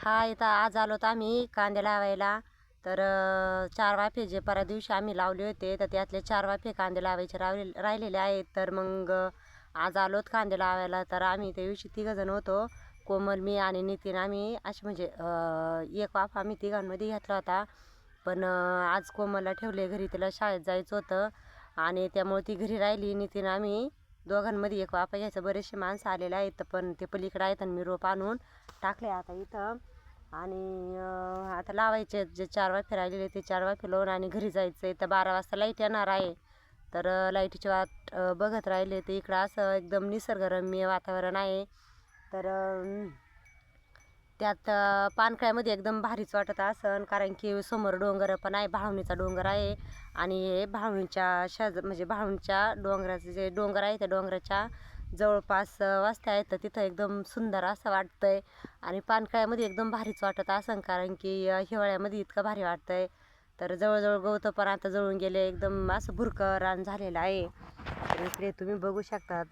हा इथं आज आलोत आम्ही कांदे लावायला. तर 4 वाफे जे परवा दिवशी आम्ही लावले होते तर त्यातले 4 वाफे कांदे लावायचे राहिलेले आहेत. तर मग आज आलोत कांदे लावायला. तर आम्ही त्या दिवशी 3 जण होतो, कोमल, मी आणि नितीन. आम्ही असे म्हणजे एक वाफ आम्ही तिघांमध्ये घेतला होता. पण आज कोमलला ठेवले घरी, तिला शाळेत जायचं होतं आणि त्यामुळे ती घरी राहिली. नितीन आम्ही दोघांमध्ये एक वाफा घ्यायचं. बरेचसे माणसं आलेले आहेत पण ते पलीकडे आहेत आणि मी रोप आणून टाकले आता इथं. आणि आता लावायचे जे 4 वाफे राहिलेले ते 4 वाफे लावून आणि घरी जायचं आहे. तर 12 वाजता लाईट येणार आहे. तर लाईटीची वाट बघत राहिले. तर इकडं असं एकदम निसर्गरम्य वातावरण आहे. तर त्यात पानकळ्यामध्ये एकदम भारीच वाटत असन, कारण की समोर डोंगर पण आहे, भाळवणीचा डोंगर आहे. आणि हे भाळवणीच्या म्हणजे भाळवणीच्या डोंगराचे जे डोंगर आहे त्या डोंगराच्या जवळपास वस्त्या आहेत. तर तिथं एकदम सुंदर असं वाटतंय आणि पानकळ्यामध्ये एकदम भारीच वाटत असन, कारण की हिवाळ्यामध्ये इतकं भारी वाटतंय. तर जवळजवळ गवतं पण आता जळून गेले, एकदम असं भुरकं रान झालेलं आहे. तर इकडे तुम्ही बघू शकता